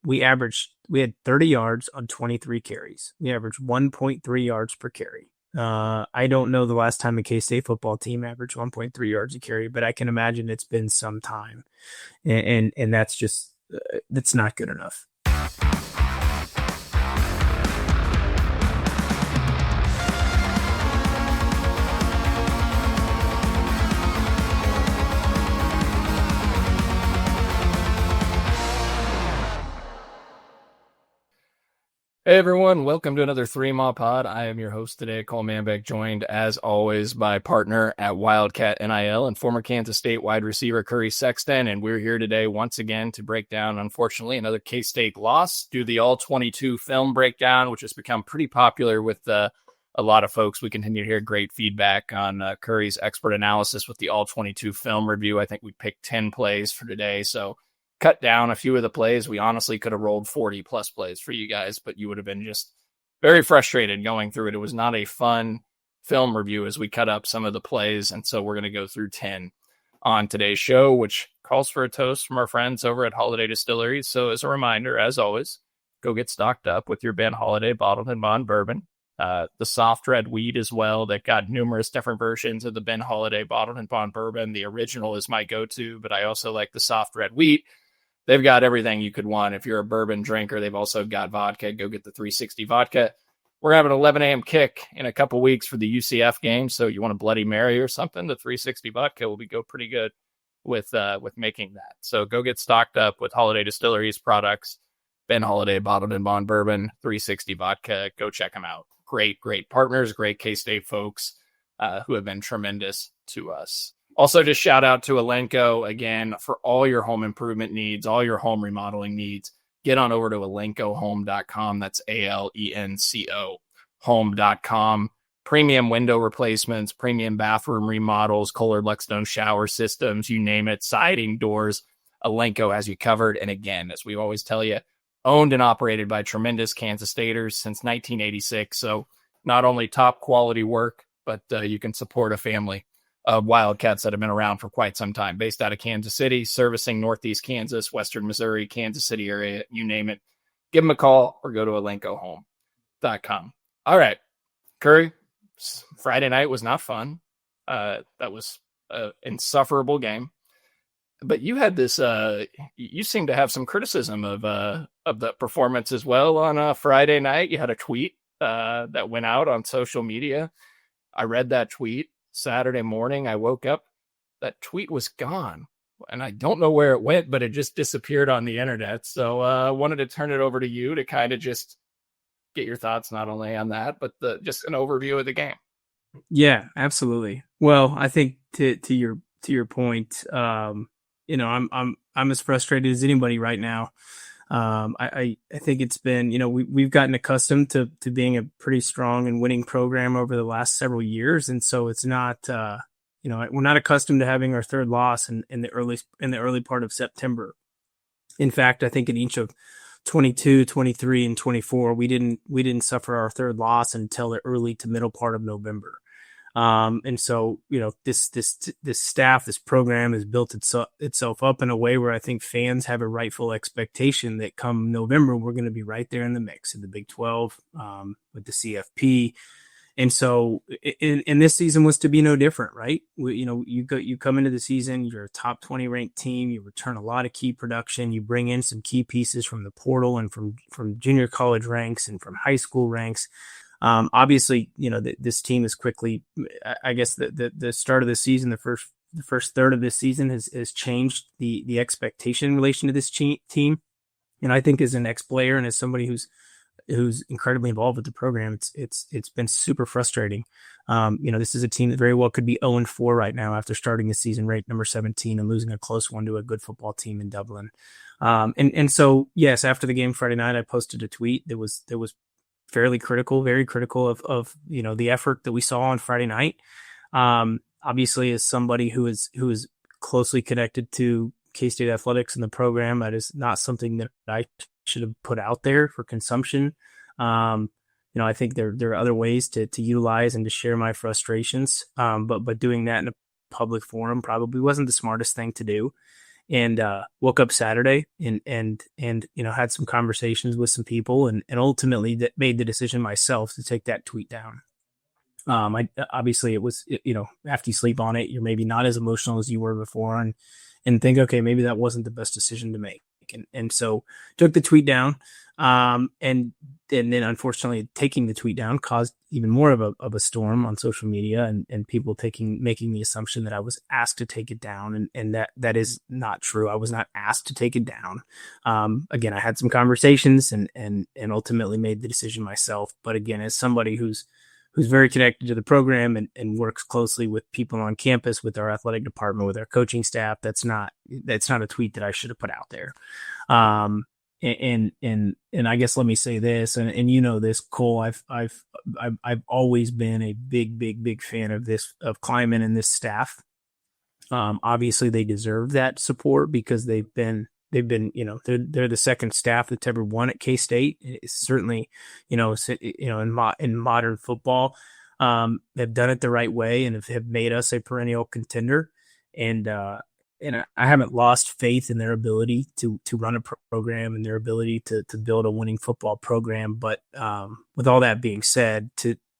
we had 30 yards on 23 carries. We averaged 1.3 yards per carry. I don't know the last time a K-State football team averaged 1.3 yards a carry, but I can imagine it's been some time. And that's just, that's not good enough. Hey everyone, welcome to another 3-Maw Pod. I am your host today, Cole Manbeck, joined as always by partner at Wildcat NIL and former Kansas State wide receiver Curry Sexton. And we're here today once again to break down, unfortunately, another K-State loss, do the all-22 film breakdown, which has become pretty popular with a lot of folks. We continue to hear great feedback on Curry's expert analysis with the all-22 film review. I think we picked 10 plays for today, so cut down a few of the plays. We honestly could have rolled 40 plus plays for you guys, but you would have been just very frustrated going through it. It was not a fun film review as we cut up some of the plays. And so we're going to go through 10 on today's show, which calls for a toast from our friends over at Holiday Distilleries. So as a reminder, as always, go get stocked up with your Ben Holiday bottled and bond bourbon. The soft red wheat as well. They've got numerous different versions of the Ben Holiday bottled and bond bourbon. The original is my go-to, but I also like the soft red wheat. They've got everything you could want. If you're a bourbon drinker, they've also got vodka. Go get the 360 vodka. We're having an 11 a.m. kick in a couple weeks for the UCF game. So you want a Bloody Mary or something, the 360 vodka will go pretty good with making that. So go get stocked up with Holiday Distilleries products, Ben Holiday bottled and bond bourbon, 360 vodka. Go check them out. Great partners, great K-State folks who have been tremendous to us. Also, just shout out to Elenco again for all your home improvement needs, all your home remodeling needs. Get on over to elencohome.com. That's ALENCO home.com. Premium window replacements, premium bathroom remodels, Kohler Luxstone shower systems, you name it, siding, doors. Elenco has you covered. And again, as we always tell you, owned and operated by tremendous Kansas Staters since 1986. So not only top quality work, but you can support a family of Wildcats that have been around for quite some time, based out of Kansas City, servicing Northeast Kansas, Western Missouri, Kansas City area, you name it. Give them a call or go to elencohome.com. All right, Curry, Friday night was not fun. That was an insufferable game. But you had this, you seem to have some criticism of the performance as well on Friday night. You had a tweet that went out on social media. I read that tweet. Saturday morning, I woke up, that tweet was gone. And I don't know where it went, but it just disappeared on the internet. So I wanted to turn it over to you to kind of just get your thoughts, not only on that, but just an overview of the game. Yeah, absolutely. Well, I think to your point, I'm as frustrated as anybody right now. I think it's been, we've gotten accustomed to being a pretty strong and winning program over the last several years. And so it's not, we're not accustomed to having our third loss in the early part of September. In fact, I think in each of 22, 23, and 24, we didn't suffer our third loss until the early to middle part of November. And so, this staff, this program has built itself up in a way where I think fans have a rightful expectation that come November, we're going to be right there in the mix in the Big 12, with the CFP. And so, and this season was to be no different, right? You come into the season, you're a top 20 ranked team, you return a lot of key production, you bring in some key pieces from the portal and from junior college ranks and from high school ranks. Obviously, this team is quickly, I guess the start of the season, the first third of this season has changed the expectation in relation to this team. And I think as an ex-player and as somebody who's incredibly involved with the program, it's been super frustrating. This is a team that very well could be 0-4 right now after starting the season ranked number 17 and losing a close one to a good football team in Dublin. And so, yes, after the game Friday night, I posted a tweet that was very critical of the effort that we saw on Friday night. Obviously, as somebody who is closely connected to K-State athletics and the program, that is not something that I should have put out there for consumption. I think there are other ways to utilize and to share my frustrations. But doing that in a public forum probably wasn't the smartest thing to do. and woke up Saturday and had some conversations with some people and ultimately made the decision myself to take that tweet down. I obviously it was, after you sleep on it, you're maybe not as emotional as you were before and think, okay, maybe that wasn't the best decision to make. And so took the tweet down. And then unfortunately taking the tweet down caused even more of a storm on social media and people making the assumption that I was asked to take it down. And that is not true. I was not asked to take it down. Again, I had some conversations and ultimately made the decision myself. But again, as somebody who's very connected to the program and works closely with people on campus, with our athletic department, with our coaching staff, that's not a tweet that I should have put out there. And I guess let me say this, and this, Cole, I've always been a big fan of Kleiman and this staff. Obviously they deserve that support because they've been, they're the second staff that's ever won at K-State. It's certainly, in modern football, they've done it the right way and have made us a perennial contender. And I haven't lost faith in their ability to run a program and their ability to build a winning football program. But with all that being said,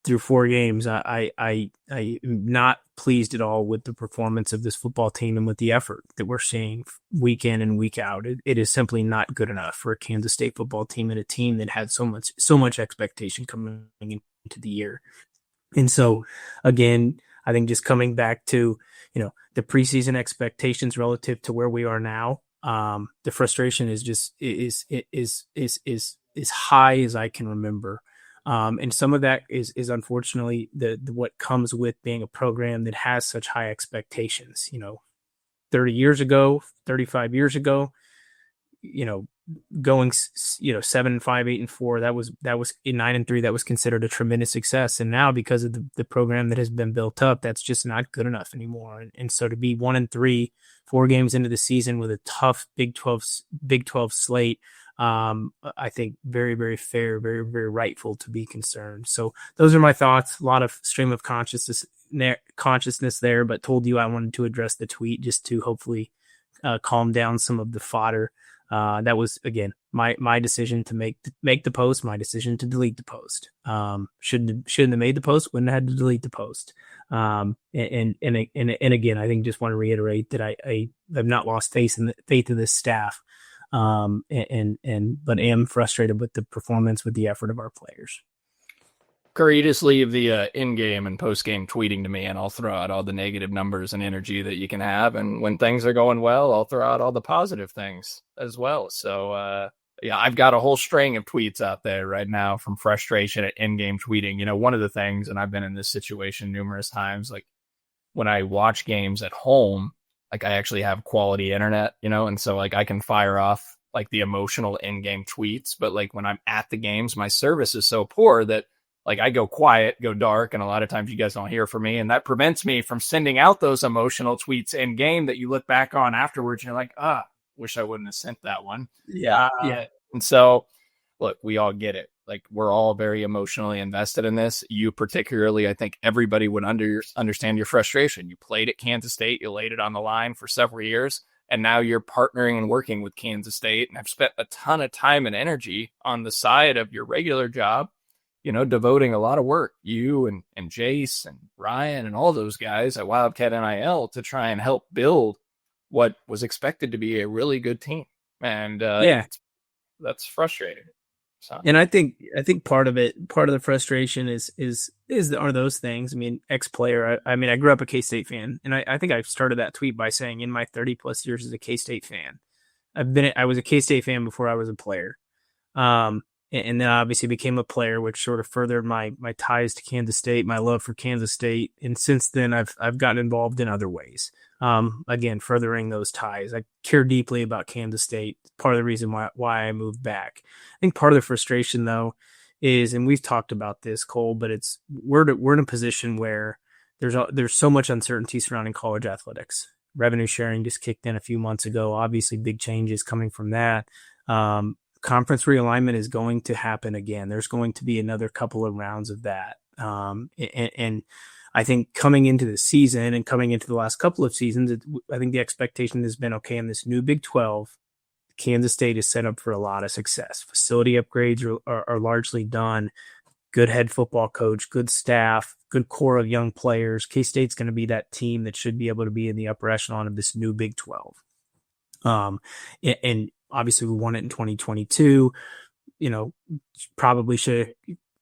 through 4 games, I am not pleased at all with the performance of this football team and with the effort that we're seeing week in and week out. It is simply not good enough for a Kansas State football team and a team that had so much expectation coming into the year. And so, again, I think just coming back to, the preseason expectations relative to where we are now, the frustration is just is high as I can remember. And some of that is unfortunately what comes with being a program that has such high expectations. 30 years ago, 35 years ago, going 7-5, 8-4, that was 9-3, that was considered a tremendous success. And now, because of the program that has been built up, that's just not good enough anymore. And so to be 1-3, 4 games into the season with a tough Big 12 slate, I think very, very fair, very, very rightful to be concerned. So those are my thoughts. A lot of stream of consciousness there, but told you I wanted to address the tweet just to hopefully calm down some of the fodder. That was, again, my decision to make the post, my decision to delete the post. Shouldn't have made the post, wouldn't have had to delete the post. And again, I think just want to reiterate that I have not lost faith in this staff. But am frustrated with the performance, with the effort of our players. Curry, you just leave the in-game and post-game tweeting to me, and I'll throw out all the negative numbers and energy that you can have. And when things are going well, I'll throw out all the positive things as well. So, I've got a whole string of tweets out there right now from frustration at in-game tweeting. One of the things, and I've been in this situation numerous times, like when I watch games at home, like I actually have quality internet, and so like I can fire off like the emotional in-game tweets. But like when I'm at the games, my service is so poor that like I go quiet, go dark, and a lot of times you guys don't hear from me. And that prevents me from sending out those emotional tweets in game that you look back on afterwards. And you're like, wish I wouldn't have sent that one. Yeah. And so, look, we all get it. Like we're all very emotionally invested in this. You particularly, I think everybody would understand your frustration. You played at Kansas State. You laid it on the line for several years. And now you're partnering and working with Kansas State and have spent a ton of time and energy on the side of your regular job, devoting a lot of work, you and Jace and Ryan and all those guys at Wildcat NIL to try and help build what was expected to be a really good team. And that's frustrating. So. And I think part of the frustration are those things. I mean, ex-player, I grew up a K-State fan, and I think I started that tweet by saying in my 30 plus years as a K-State fan, I was a K-State fan before I was a player. And then obviously became a player, which sort of furthered my ties to Kansas State, my love for Kansas State. And since then I've gotten involved in other ways. Again, furthering those ties. I care deeply about Kansas State. Part of the reason why I moved back. I think part of the frustration though is, and we've talked about this, Cole, but we're in a position where there's so much uncertainty surrounding college athletics. Revenue sharing just kicked in a few months ago. Obviously big changes coming from that. Conference realignment is going to happen again. There's going to be another couple of rounds of that. And I think coming into the season and coming into the last couple of seasons, I think the expectation has been, okay, in this new Big 12, Kansas State is set up for a lot of success. Facility upgrades are largely done. Good head football coach, good staff, good core of young players. K-State's going to be that team that should be able to be in the upper echelon of this new Big 12. And obviously we won it in 2022. Probably should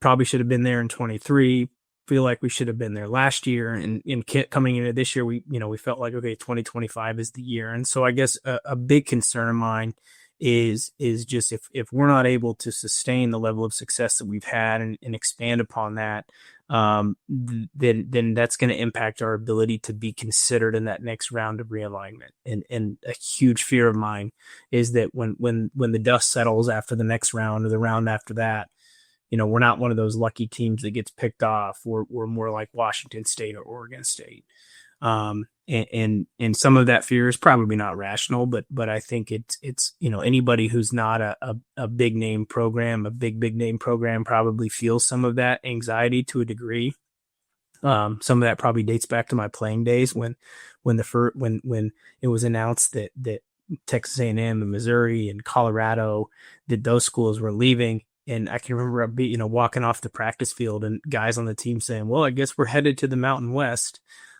have been there in 23. Feel like we should have been there last year. And coming into this year, we felt like, okay, 2025 is the year. And so I guess a big concern of mine is just if we're not able to sustain the level of success that we've had and expand upon that, then that's going to impact our ability to be considered in that next round of realignment. And a huge fear of mine is that when the dust settles after the next round or the round after that, we're not one of those lucky teams that gets picked off. We're more like Washington State or Oregon State. And some of that fear is probably not rational, but I think it's anybody who's not a big name program, a big name program, probably feels some of that anxiety to a degree. Some of that probably dates back to my playing days when it was announced that Texas A&M and Missouri and Colorado, that those schools were leaving. And I can remember walking off the practice field and guys on the team saying, well, I guess we're headed to the Mountain West.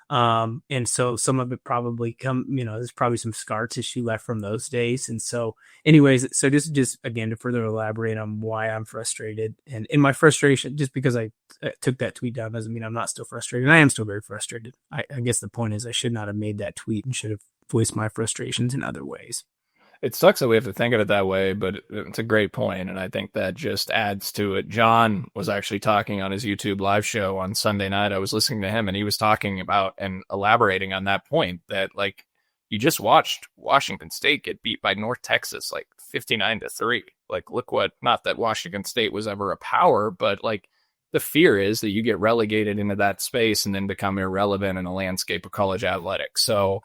And so some of it probably there's probably some scar tissue left from those days. And so anyways, so just again, to further elaborate on why I'm frustrated, and in my frustration, just because I took that tweet down doesn't mean I'm not still frustrated. I am still very frustrated. I guess the point is I should not have made that tweet and should have voiced my frustrations in other ways. It sucks that we have to think of it that way, but it's a great point, and I think that just adds to it. John was actually talking on his YouTube live show on Sunday night. I was listening to him, and he was talking about and elaborating on that point that, like, you just watched Washington State get beat by North Texas, like 59-3. Like, look not that Washington State was ever a power, but, like, the fear is that you get relegated into that space and then become irrelevant in a landscape of college athletics. So,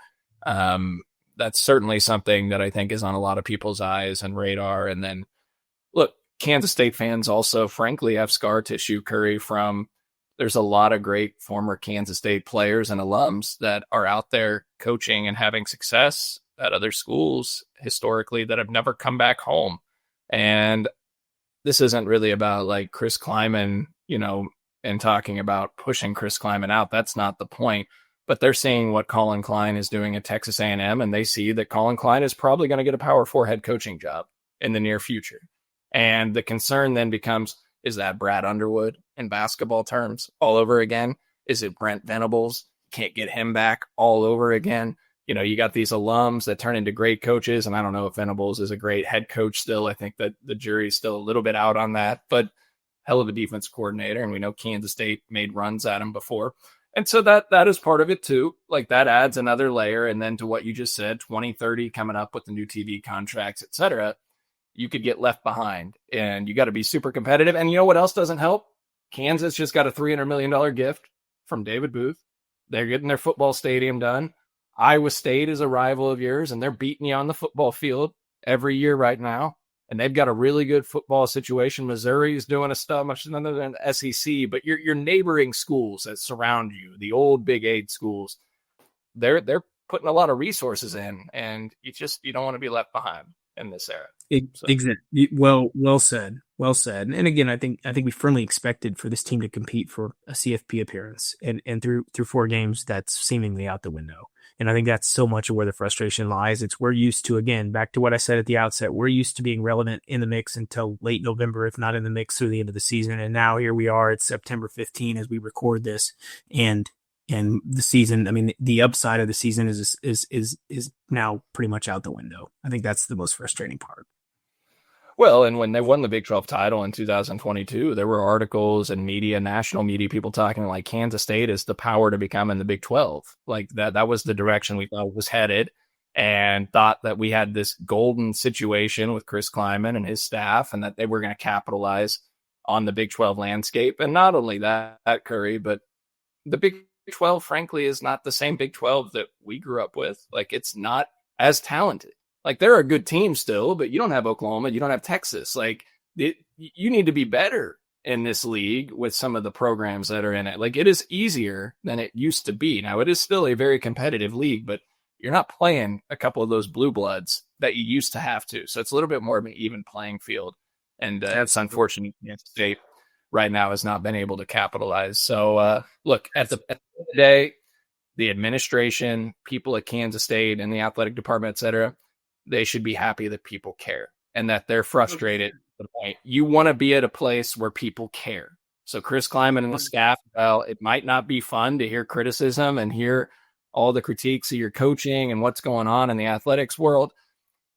that's certainly something that I think is on a lot of people's eyes and radar. And then, look, Kansas State fans also, frankly, have scar tissue, Curry, from there's a lot of great former Kansas State players and alums that are out there coaching and having success at other schools historically that have never come back home. And this isn't really about like Chris Kleiman, and talking about pushing Chris Kleiman out. That's not the point. But they're seeing what Colin Klein is doing at Texas A&M, and they see that Colin Klein is probably going to get a Power 4 head coaching job in the near future. And the concern then becomes, is that Brad Underwood in basketball terms all over again? Is it Brent Venables? Can't get him back all over again. You got these alums that turn into great coaches, and I don't know if Venables is a great head coach still. I think that the jury's still a little bit out on that, but hell of a defense coordinator, and we know Kansas State made runs at him before. And so that is part of it too. Like, that adds another layer. And then to what you just said, 2030 coming up with the new TV contracts, et cetera, you could get left behind, and you got to be super competitive. And you know what else doesn't help? Kansas just got a $300 million gift from David Booth. They're getting their football stadium done. Iowa State is a rival of yours, and they're beating you on the football field every year right now. And they've got a really good football situation. Missouri is doing a stuff much other than SEC, but your neighboring schools that surround you, the old Big 8 schools, they're putting a lot of resources in, and you don't want to be left behind in this era. Exactly. Well said. Well said. And again, I think we firmly expected for this team to compete for a CFP appearance, and through 4 games, that's seemingly out the window. And I think that's so much of where the frustration lies. We're used to, again, back to what I said at the outset, we're used to being relevant in the mix until late November, if not in the mix through the end of the season. And now here we are, it's September 15 as we record this, and the season, I mean, the upside of the season is now pretty much out the window. I think that's the most frustrating part. Well, and when they won the Big 12 title in 2022, there were articles and national media, people talking like Kansas State is the power to become in the Big 12. Like that was the direction we thought was headed, and thought that we had this golden situation with Chris Kleiman and his staff, and that they were going to capitalize on the Big 12 landscape. And not only that, Curry, but the Big 12, frankly, is not the same Big 12 that we grew up with. Like, it's not as talented. Like, there are good teams still, but you don't have Oklahoma, you don't have Texas. Like, you need to be better in this league with some of the programs that are in it. Like, it is easier than it used to be. Now, it is still a very competitive league, but you're not playing a couple of those blue bloods that you used to have to. So it's a little bit more of an even playing field. And it's unfortunate Kansas State right now has not been able to capitalize. So look, at the end of the day, the administration, people at Kansas State and the athletic department, et cetera, they should be happy that people care and that they're frustrated. You want to be at a place where people care. So Chris Kleiman and the staff, well, it might not be fun to hear criticism and hear all the critiques of your coaching and what's going on in the athletics world.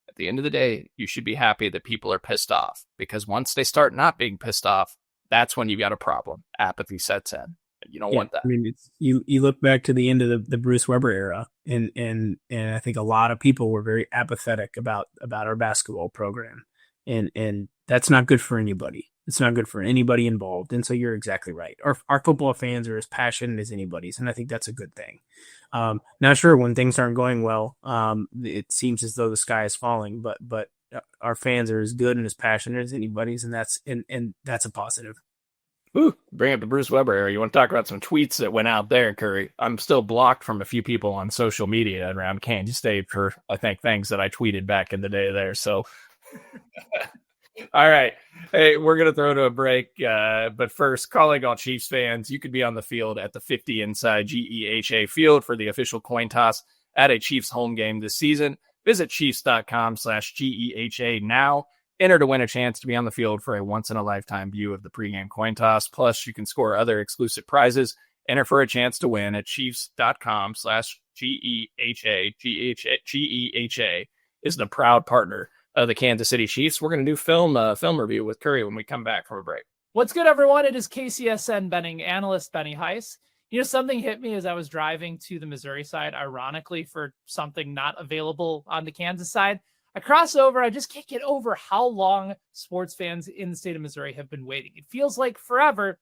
At the end of the day, you should be happy that people are pissed off, because once they start not being pissed off, that's when you've got a problem. Apathy sets in. You don't want that. I mean, you look back to the end of the Bruce Weber era, and I think a lot of people were very apathetic about our basketball program, and that's not good for anybody. It's not good for anybody involved. And so you're exactly right. Our football fans are as passionate as anybody's, and I think that's a good thing. Now, sure, when things aren't going well, it seems as though the sky is falling, but our fans are as good and as passionate as anybody's, and that's a positive. Ooh, bring up the Bruce Weber era. You want to talk about some tweets that went out there, Curry? I'm still blocked from a few people on social media around Kansas State for, I think, things that I tweeted back in the day there. So, all right. Hey, we're going to throw to a break. But first, calling all Chiefs fans, you could be on the field at the 50 inside GEHA field for the official coin toss at a Chiefs home game this season. Visit Chiefs.com/GEHA now. Enter to win a chance to be on the field for a once-in-a-lifetime view of the pregame coin toss. Plus, you can score other exclusive prizes. Enter for a chance to win at Chiefs.com/GEHA. GEHA is the proud partner of the Kansas City Chiefs. We're going to do film review with Curry when we come back from a break. What's good, everyone? It is KCSN betting analyst Benny Heiss. You know, something hit me as I was driving to the Missouri side, ironically, for something not available on the Kansas side. I cross over. I just can't get over how long sports fans in the state of Missouri have been waiting. It feels like forever.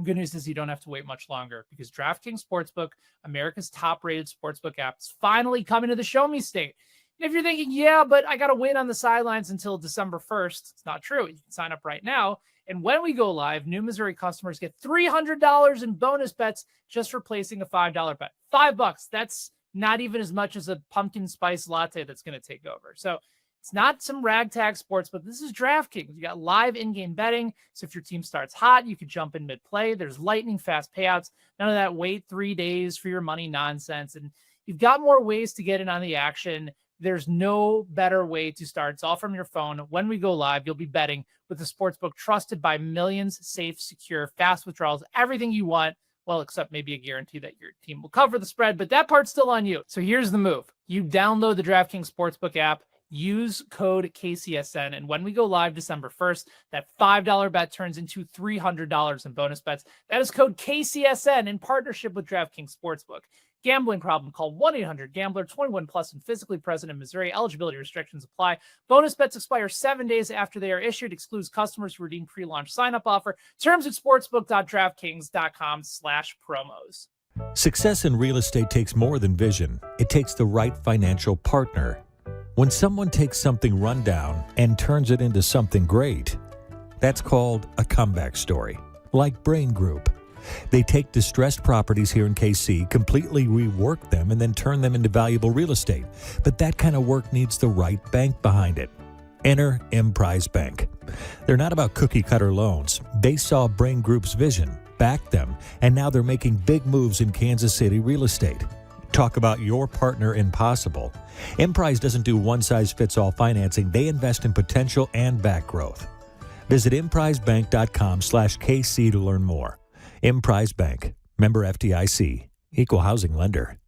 Good news is you don't have to wait much longer, because DraftKings Sportsbook, America's top-rated sportsbook app, is finally coming to the Show Me State. And if you're thinking, yeah, but I got to wait on the sidelines until December 1st, it's not true. You can sign up right now. And when we go live, new Missouri customers get $300 in bonus bets just for placing a $5 bet. $5. That's not even as much as a pumpkin spice latte that's going to take over. So it's not some ragtag sports, but this is DraftKings. You got live in-game betting. So if your team starts hot, you can jump in mid-play. There's lightning fast payouts. None of that wait 3 days for your money nonsense. And you've got more ways to get in on the action. There's no better way to start. It's all from your phone. When we go live, you'll be betting with a sportsbook trusted by millions, safe, secure, fast withdrawals, everything you want. Well, except maybe a guarantee that your team will cover the spread, but that part's still on you. So here's the move. You download the DraftKings Sportsbook app, use code KCSN, and when we go live December 1st, that $5 bet turns into $300 in bonus bets. That is code KCSN in partnership with DraftKings Sportsbook. Gambling problem? Call 1-800-GAMBLER. 21 plus and physically present in Missouri. Eligibility restrictions apply. Bonus bets expire 7 days after they are issued. Excludes customers who redeem pre-launch sign-up offer. Terms at sportsbook.draftkings.com/promos. Success in real estate takes more than vision. It takes the right financial partner. When someone takes something rundown and turns it into something great, that's called a comeback story, like Brain Group. They take distressed properties here in KC, completely rework them, and then turn them into valuable real estate. But that kind of work needs the right bank behind it. Enter Emprise Bank. They're not about cookie-cutter loans. They saw Brain Group's vision, backed them, and now they're making big moves in Kansas City real estate. Talk about your partner in possible. Emprise doesn't do one-size-fits-all financing. They invest in potential and back growth. Visit emprisebank.com/KC to learn more. Emprise Bank, member FDIC, equal housing lender.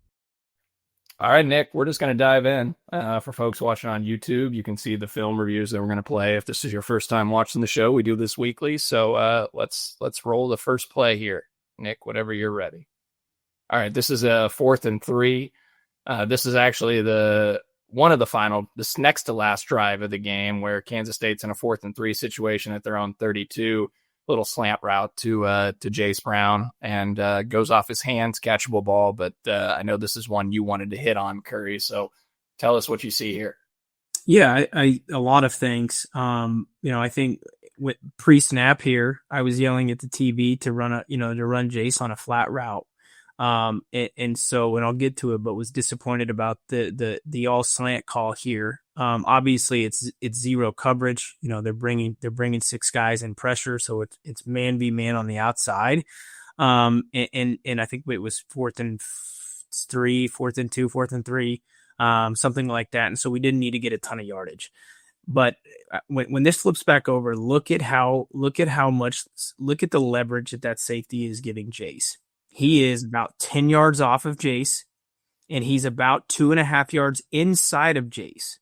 All right, Nick, we're just going to dive in. For folks watching on YouTube, you can see the film reviews that we're going to play. If this is your first time watching the show, we do this weekly. So let's roll the first play here. Nick, whenever you're ready. All right, this is a 4th and 3. This is actually this next to last drive of the game, where Kansas State's in a 4th and 3 situation at their own 32. Little slant route to Jace Brown, and goes off his hands, catchable ball. But I know this is one you wanted to hit on, Curry. So tell us what you see here. Yeah, a lot of things. I think pre-snap here, I was yelling at the TV to run Jace on a flat route. And so, and I'll get to it, but was disappointed about the all slant call here. Obviously it's zero coverage. They're bringing 6 guys in pressure. So it's man v man on the outside. And I think it was 4th and 3, 4th and 2, 4th and 3, something like that. And so we didn't need to get a ton of yardage. But when this flips back over, look at the leverage that safety is giving Jace. He is about 10 yards off of Jace, and he's about 2.5 yards inside of Jace.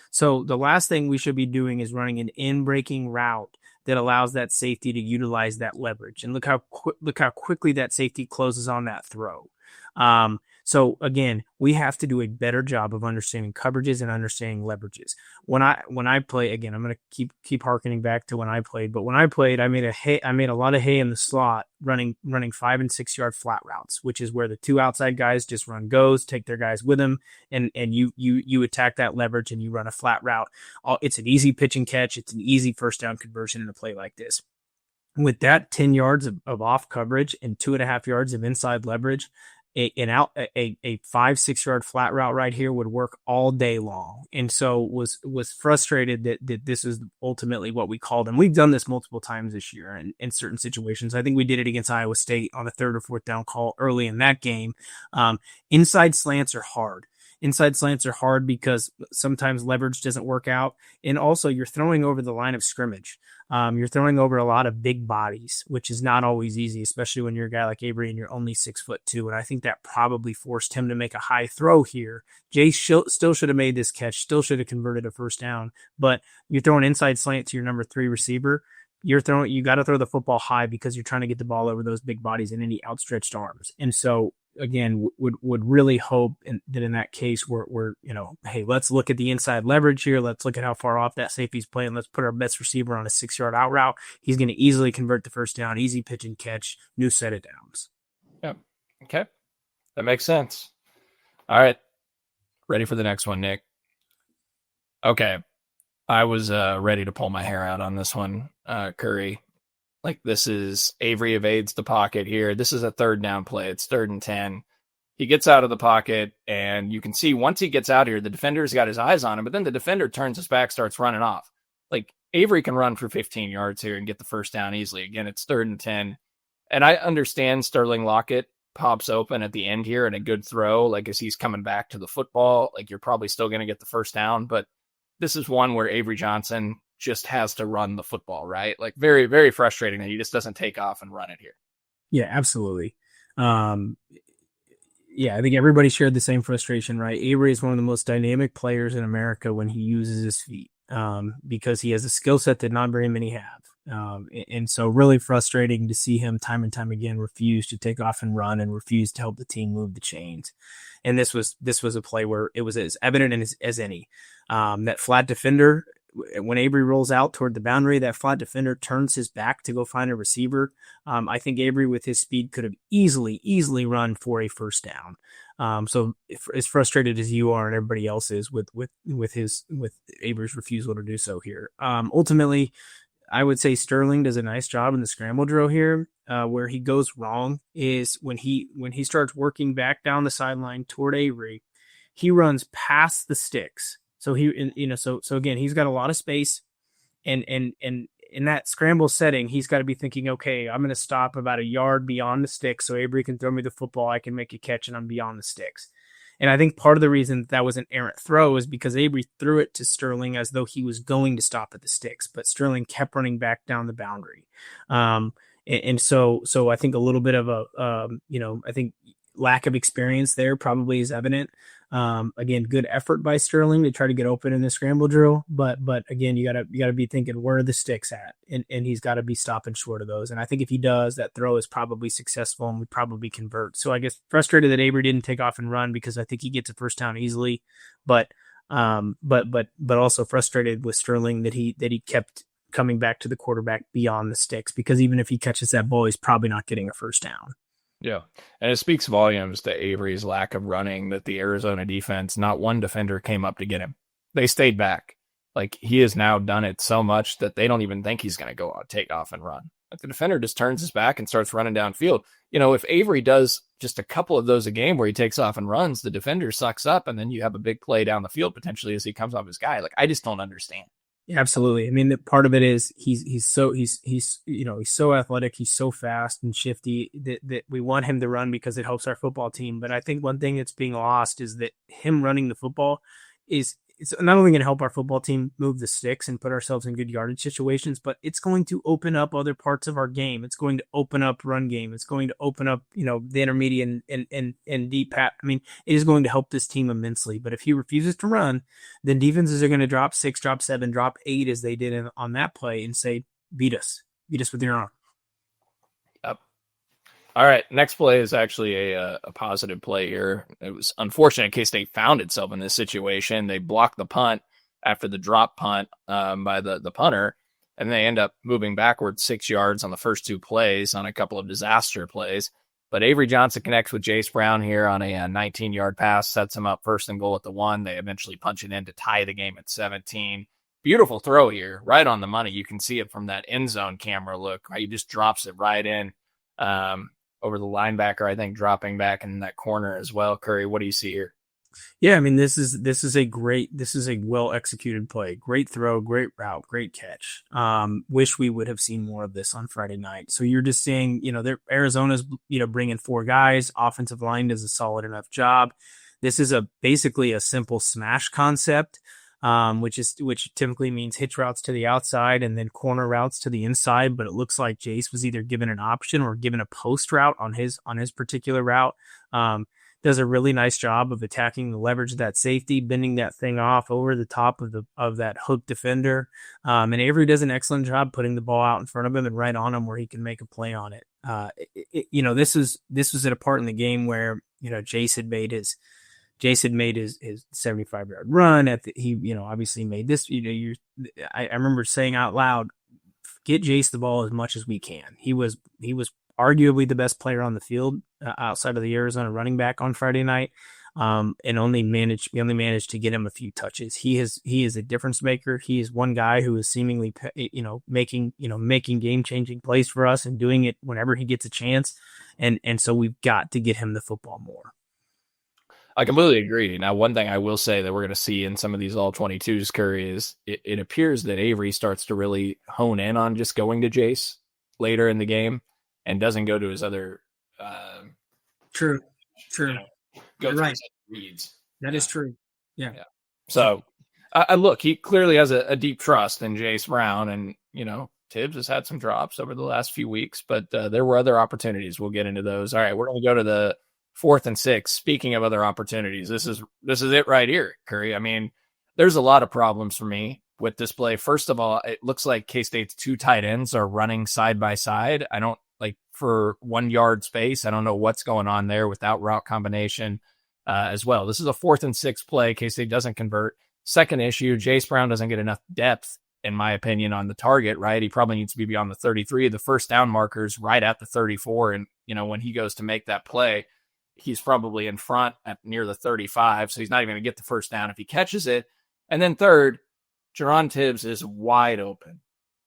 So the last thing we should be doing is running an in-breaking route that allows that safety to utilize that leverage. And look how quickly that safety closes on that throw. So again, we have to do a better job of understanding coverages and understanding leverages. When I play, again, I'm going to keep harkening back to when I played, but when I played, I made a lot of hay in the slot running 5 and 6 yard flat routes, which is where the 2 outside guys just run goes, take their guys with them, and you attack that leverage and you run a flat route. It's an easy pitch and catch. It's an easy first down conversion in a play like this. With that 10 yards of off coverage and 2.5 yards of inside leverage, a 5-6 yard flat route right here would work all day long. And so was frustrated that this is ultimately what we called. And we've done this multiple times this year in certain situations. I think we did it against Iowa State on a 3rd or 4th down call early in that game. Inside slants are hard. Inside slants are hard because sometimes leverage doesn't work out. And also you're throwing over the line of scrimmage. You're throwing over a lot of big bodies, which is not always easy, especially when you're a guy like Avery and you're only 6'2". And I think that probably forced him to make a high throw here. Jay still should have made this catch, still should have converted a first down, but you're throwing inside slant to your number 3 receiver. You got to throw the football high because you're trying to get the ball over those big bodies and any outstretched arms. And so again, would really hope that in that case we're hey, let's look at the inside leverage here. Let's look at how far off that safety's playing. Let's put our best receiver on a 6 yard out route. He's going to easily convert the first down, easy pitch and catch, new set of downs. Yep. Okay. That makes sense. All right. Ready for the next one, Nick? Okay. I was ready to pull my hair out on this one, Curry. Like, this is Avery evades the pocket here. This is a 3rd down play. It's 3rd and 10. He gets out of the pocket, and you can see once he gets out here, the defender's got his eyes on him, but then the defender turns his back, starts running off. Like, Avery can run for 15 yards here and get the first down easily. Again, it's 3rd and 10. And I understand Sterling Lockett pops open at the end here and a good throw, like as he's coming back to the football, like you're probably still going to get the first down, but this is one where Avery Johnson just has to run the football, right? Like very, very frustrating that he just doesn't take off and run it here. Yeah, absolutely. Yeah, I think everybody shared the same frustration, right? Avery is one of the most dynamic players in America when he uses his feet, because he has a skill set that not very many have. And so really frustrating to see him time and time again refuse to take off and run and refuse to help the team move the chains. And this was a play where it was as evident as any. That flat defender, when Avery rolls out toward the boundary, that flat defender turns his back to go find a receiver. I think Avery with his speed could have easily run for a first down. So as frustrated as you are and everybody else is with Avery's refusal to do so here. Ultimately, I would say Sterling does a nice job in the scramble drill here. Where he goes wrong is when he starts working back down the sideline toward Avery, he runs past the sticks. So so again, he's got a lot of space, and in that scramble setting, he's got to be thinking, okay, I'm going to stop about a yard beyond the sticks so Avery can throw me the football, I can make a catch, and I'm beyond the sticks. And I think part of the reason that was an errant throw is because Avery threw it to Sterling as though he was going to stop at the sticks, but Sterling kept running back down the boundary. And so I think a little bit of I think lack of experience there probably is evident. Again, good effort by Sterling to try to get open in the scramble drill, but again, you gotta be thinking, where are the sticks at? And he's got to be stopping short of those. And I think if he does, that throw is probably successful and would probably convert. So I guess frustrated that Avery didn't take off and run because I think he gets a first down easily, but also frustrated with Sterling that he kept coming back to the quarterback beyond the sticks, because even if he catches that ball, he's probably not getting a first down. Yeah. And it speaks volumes to Avery's lack of running that the Arizona defense, not one defender came up to get him. They stayed back. Like, he has now done it so much that they don't even think he's going to go out, take off and run. Like, the defender just turns his back and starts running downfield. If Avery does just a couple of those a game where he takes off and runs, the defender sucks up, and then you have a big play down the field potentially as he comes off his guy. Like, I just don't understand. Yeah, absolutely. I mean, the part of it is he's so athletic, he's so fast and shifty that we want him to run because it helps our football team. But I think one thing that's being lost is that him running the football it's not only going to help our football team move the sticks and put ourselves in good yardage situations, but it's going to open up other parts of our game. It's going to open up run game. It's going to open up, the intermediate and deep pat. I mean, it is going to help this team immensely. But if he refuses to run, then defenses are going to drop 6, drop 7, drop 8 as they did on that play and say, beat us with your arm. Yep. All right, next play is actually a positive play here. It was unfortunate K-State found itself in this situation. They blocked the punt after the drop punt by the punter, and they end up moving backwards 6 yards on the first 2 plays on a couple of disaster plays. But Avery Johnson connects with Jace Brown here on a 19-yard pass, sets him up 1st and goal at the 1. They eventually punch it in to tie the game at 17. Beautiful throw here, right on the money. You can see it from that end zone camera look. Right? He just drops it right in. Over the linebacker, I think, dropping back in that corner as well. Curry, what do you see here? Yeah, I mean, this is a well executed play. Great throw, great route, great catch. Wish we would have seen more of this on Friday night. So you're just saying, Arizona's, bringing 4 guys. Offensive line does a solid enough job. This is basically a simple smash concept. Which typically means hitch routes to the outside and then corner routes to the inside. But it looks like Jace was either given an option or given a post route on his particular route. Does a really nice job of attacking the leverage of that safety, bending that thing off over the top of that hook defender. And Avery does an excellent job putting the ball out in front of him and right on him where he can make a play on it. This was at a part in the game where, Jace had made his 75-yard run he obviously made this, I remember saying out loud, get Jace the ball as much as we can. He was arguably the best player on the field outside of the Arizona running back on Friday night. And we only managed to get him a few touches. He is a difference maker. He is one guy who is seemingly, making game-changing plays for us and doing it whenever he gets a chance. And so we've got to get him the football more. I completely agree. Now, one thing I will say that we're going to see in some of these all-22s, Curry, is it appears that Avery starts to really hone in on just going to Jace later in the game and doesn't go to his other True. You're right. Reads. That is true. Yeah. So, look, he clearly has a deep trust in Jace Brown, and, Tibbs has had some drops over the last few weeks, but there were other opportunities. We'll get into those. All right, we're going to go to the 4th and 6. Speaking of other opportunities, this is it right here, Curry. I mean, there's a lot of problems for me with this play. First of all, it looks like K-State's 2 tight ends are running side by side. I don't for 1 yard space. I don't know what's going on there without route combination as well. This is a 4th and 6 play. K-State doesn't convert. Second issue, Jace Brown doesn't get enough depth, in my opinion, on the target, right? He probably needs to be beyond the 33. The first down markers right at the 34. And, when he goes to make that play, he's probably in front at near the 35, so he's not even going to get the first down if he catches it. And then third, Jerron Tibbs is wide open.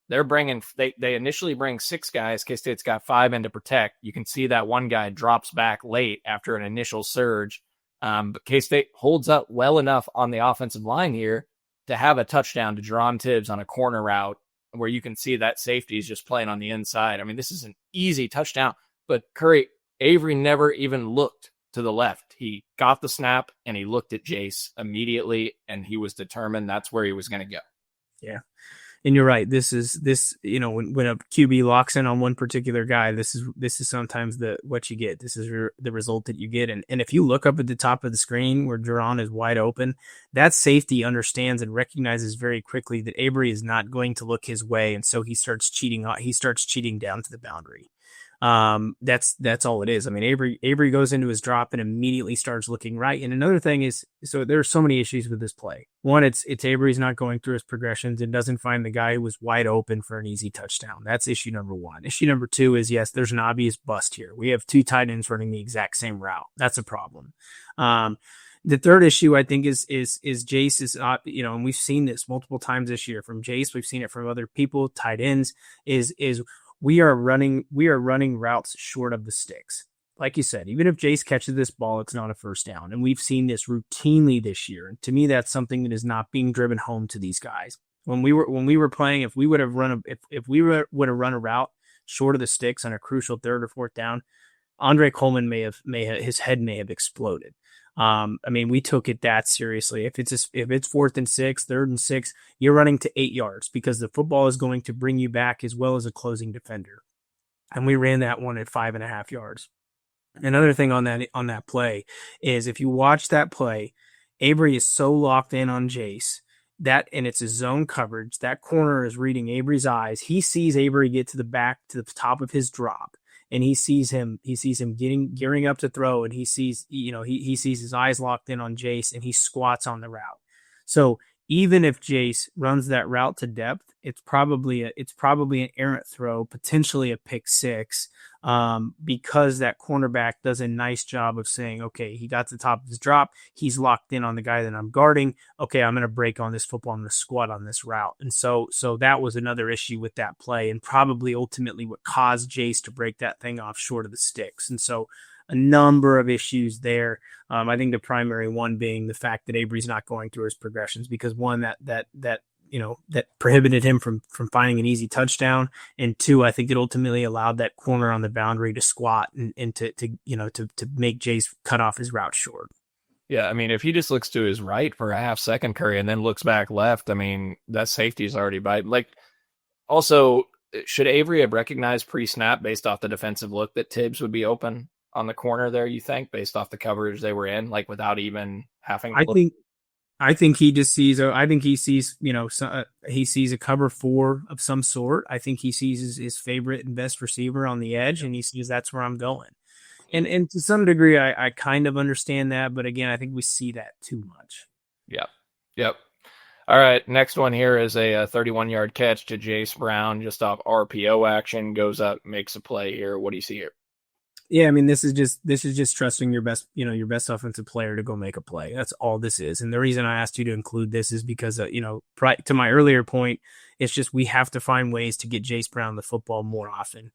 They initially bring 6 guys. K-State's got 5 in to protect. You can see that one guy drops back late after an initial surge. But K-State holds up well enough on the offensive line here to have a touchdown to Jerron Tibbs on a corner route where you can see that safety is just playing on the inside. I mean, this is an easy touchdown, but Curry, Avery never even looked to the left. He got the snap and he looked at Jace immediately, and he was determined that's where he was going to go. Yeah. And you're right. When a QB locks in on one particular guy, this is sometimes what you get. This is the result that you get. And if you look up at the top of the screen where Jerron is wide open, that safety understands and recognizes very quickly that Avery is not going to look his way. And so he starts cheating down to the boundary. That's all it is. I mean, Avery goes into his drop and immediately starts looking right. And another thing is, so there are so many issues with this play. One, it's Avery's not going through his progressions and doesn't find the guy who was wide open for an easy touchdown. That's issue number 1. Issue number 2 is, yes, there's an obvious bust here. We have 2 tight ends running the exact same route. That's a problem. The third issue, I think, is Jace is not, and we've seen this multiple times this year from Jace. We've seen it from other people, tight ends, is we are running routes short of the sticks. Like you said, even if Jace catches this ball, it's not a first down. And we've seen this routinely this year. And to me, that's something that is not being driven home to these guys. When we were playing, if we would have run a route short of the sticks on a crucial third or fourth down, Andre Coleman his head may have exploded. We took it that seriously. If it's fourth and 6, third and 6, you're running to 8 yards because the football is going to bring you back as well as a closing defender. And we ran that one at 5.5 yards. Another thing on that play is if you watch that play, Avery is so locked in on Jace and it's a zone coverage. That corner is reading Avery's eyes. He sees Avery get to the top of his drop. And he sees him gearing up to throw, and he sees his eyes locked in on Jace, and he squats on the route. So even if Jace runs that route to depth, it's probably an errant throw, potentially a pick six, because that cornerback does a nice job of saying, okay, he got to the top of his drop, he's locked in on the guy that I'm guarding. Okay, I'm going to break on this football, I'm going to squat on this route. And so that was another issue with that play, and probably ultimately what caused Jace to break that thing off short of the sticks. And so a number of issues there. I think the primary one being the fact that Avery's not going through his progressions, because one, that prohibited him from finding an easy touchdown, and two, I think it ultimately allowed that corner on the boundary to squat and to make Jace cut off his route short. Yeah, if he just looks to his right for a half second, Curry, and then looks back left, that safety is already by. Also, should Avery have recognized pre-snap based off the defensive look that Tibbs would be open on the corner there, you think, based off the coverage they were in, without even having to look? I think he just sees. He sees a cover 4 of some sort. I think he sees his favorite and best receiver on the edge, and he sees that's where I'm going. And to some degree, I kind of understand that, but again, I think we see that too much. Yep. All right, next one here is a 31-yard catch to Jace Brown, just off RPO action, goes up, makes a play here. What do you see here? Yeah, this is just trusting your best offensive player to go make a play. That's all this is. And the reason I asked you to include this is because, to my earlier point, it's just we have to find ways to get Jace Brown the football more often.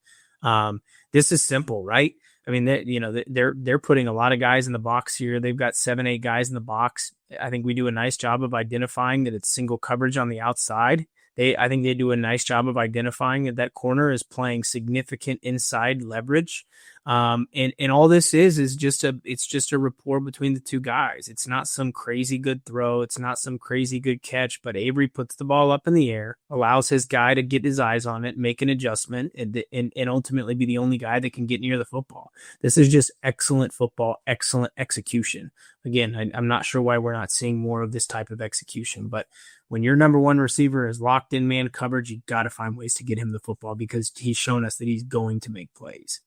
This is simple, right? They're putting a lot of guys in the box here. They've got 7-8 guys in the box. I think we do a nice job of identifying that it's single coverage on the outside. I think they do a nice job of identifying that corner is playing significant inside leverage. And all this is just a rapport between the two guys. It's not some crazy good throw. It's not some crazy good catch, but Avery puts the ball up in the air, allows his guy to get his eyes on it, make an adjustment, and ultimately be the only guy that can get near the football. This is just excellent football, excellent execution. Again, I'm not sure why we're not seeing more of this type of execution, but when your number one receiver is locked in man coverage, you got to find ways to get him the football, because he's shown us that he's going to make plays.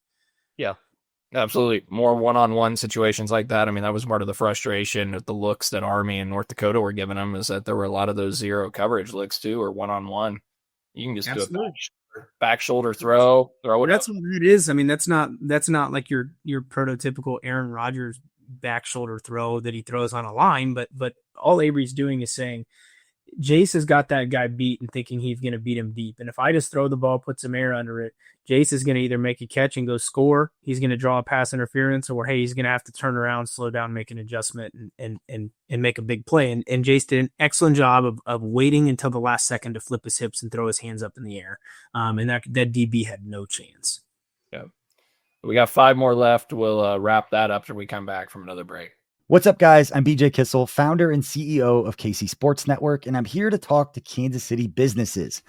Yeah, absolutely. More one-on-one situations like that. That was part of the frustration of the looks that Army and North Dakota were giving him, is that there were a lot of those zero coverage looks too, or one-on-one. You can just Absolutely. do a back shoulder throw it. That's what it is. That's not like your prototypical Aaron Rodgers back shoulder throw that he throws on a line, but all Avery's doing is saying, Jace has got that guy beat and thinking he's going to beat him deep. And if I just throw the ball, put some air under it, Jace is going to either make a catch and go score, he's going to draw a pass interference, or hey, he's going to have to turn around, slow down, make an adjustment, and make a big play. And Jace did an excellent job of waiting until the last second to flip his hips and throw his hands up in the air. And that DB had no chance. Yeah. We got 5 more left. We'll wrap that up after we come back from another break. What's up, guys? I'm BJ Kissel, founder and CEO of KC Sports Network, and I'm here to talk to Kansas City businesses.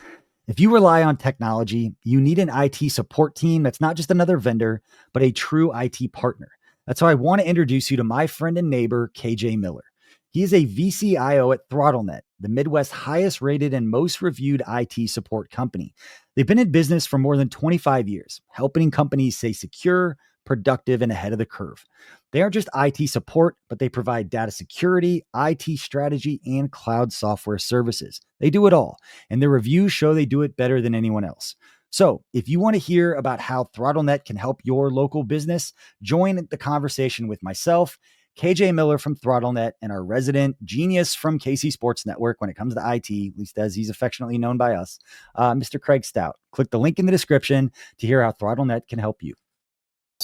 If you rely on technology, you need an IT support team that's not just another vendor, but a true IT partner. That's why I want to introduce you to my friend and neighbor, KJ Miller. He is a VCIO at ThrottleNet, the Midwest's highest rated and most reviewed IT support company. They've been in business for more than 25 years, helping companies stay secure, productive, and ahead of the curve. They aren't just IT support, but they provide data security, IT strategy, and cloud software services. They do it all, and their reviews show they do it better than anyone else. So if you want to hear about how ThrottleNet can help your local business, join the conversation with myself, KJ Miller from ThrottleNet, and our resident genius from KC Sports Network when it comes to IT, at least as he's affectionately known by us, Mr. Craig Stout. Click the link in the description to hear how ThrottleNet can help you.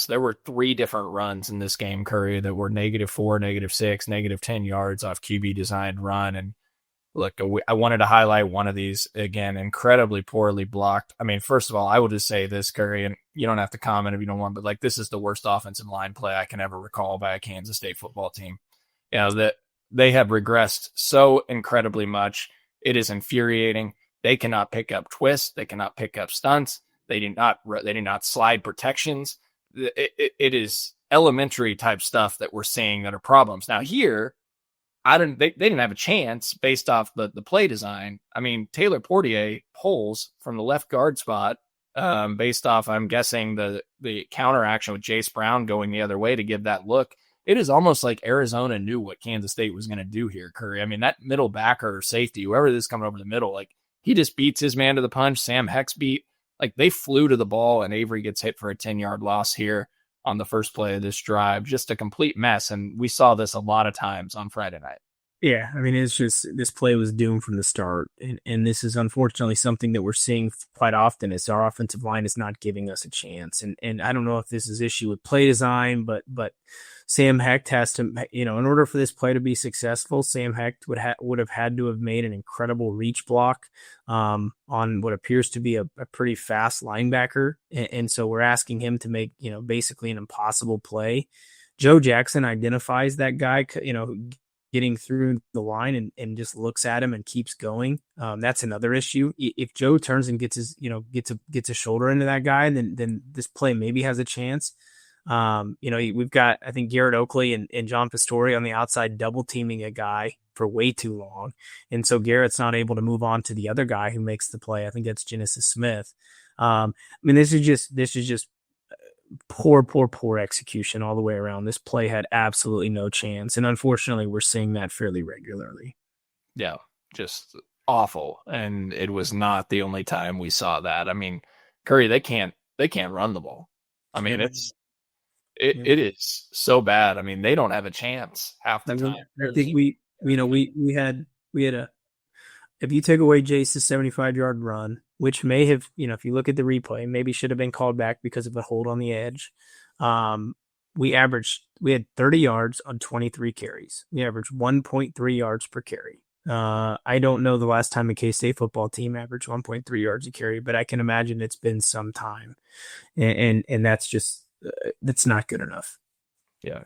There were 3 different runs in this game, Curry, that were -4, -6, -10 yards off QB designed run. And look, I wanted to highlight one of these again, incredibly poorly blocked. I mean, first of all, I will just say this, Curry, and you don't have to comment if you don't want, but like, this is the worst offensive line play I can ever recall by a Kansas State football team. You know, that they have regressed so incredibly much. It is infuriating. They cannot pick up twists. They cannot pick up stunts. They do not slide protections. It is elementary type stuff that we're seeing that are problems. Now here, they didn't have a chance based off the play design. I mean, Taylor Portier pulls from the left guard spot based off, I'm guessing, the counter action with Jace Brown going the other way to give that look. It is almost like Arizona knew what Kansas State was going to do here, Curry. I mean, that middle backer or safety, whoever this is coming over the middle, like, he just beats his man to the punch. Sam Hex beat. Like, they flew to the ball, and Avery gets hit for a 10-yard loss here on the first play of this drive. Just a complete mess, and we saw this a lot of times on Friday night. Yeah, I mean, it's just, this play was doomed from the start, and this is unfortunately something that we're seeing quite often, is our offensive line is not giving us a chance. And I don't know if this is issue with play design, but Sam Hecht has to, in order for this play to be successful, Sam Hecht would have had to have made an incredible reach block on what appears to be a pretty fast linebacker, and so we're asking him to make basically an impossible play. Joe Jackson identifies that guy, getting through the line and just looks at him and keeps going. That's another issue. If Joe turns and gets his, gets a shoulder into that guy, then this play maybe has a chance. We've got, I think, Garrett Oakley and John Pastore on the outside double teaming a guy for way too long. And so Garrett's not able to move on to the other guy who makes the play. I think that's Genesis Smith. This is just poor execution all the way around. This play had absolutely no chance, and unfortunately we're seeing that fairly regularly. Yeah, just awful. And it was not the only time we saw that. I mean, Curry, they can't run the ball. I mean, it is so bad. I mean, they don't have a chance half the time. I think we had a, if you take away Jace's 75-yard run, which may have, if you look at the replay, maybe should have been called back because of a hold on the edge. We had 30 yards on 23 carries. We averaged 1.3 yards per carry. I don't know the last time a K-State football team averaged 1.3 yards a carry, but I can imagine it's been some time. And that's just, that's not good enough. Yeah.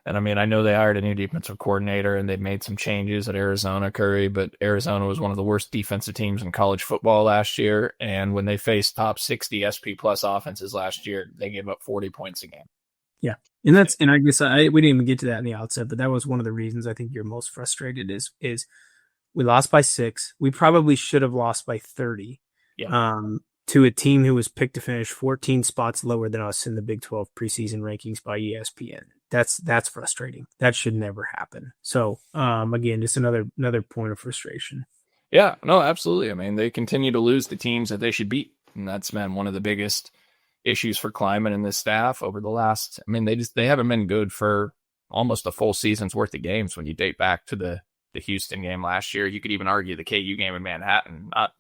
And I mean, I know they hired a new defensive coordinator and they made some changes at Arizona, Curry, but Arizona was one of the worst defensive teams in college football last year. And when they faced top 60 SP plus offenses last year, they gave up 40 points a game. Yeah. And I guess we didn't even get to that in the outset, but that was one of the reasons I think you're most frustrated is we lost by 6. We probably should have lost by 30. Yeah. To a team who was picked to finish 14 spots lower than us in the Big 12 preseason rankings by ESPN. That's frustrating. That should never happen. So, again, just another point of frustration. Yeah, no, absolutely. I mean, they continue to lose the teams that they should beat. And that's been one of the biggest issues for Kleiman and this staff over the last, I mean, they haven't been good for almost a full season's worth of games when you date back to the Houston game last year. You could even argue the KU game in Manhattan, not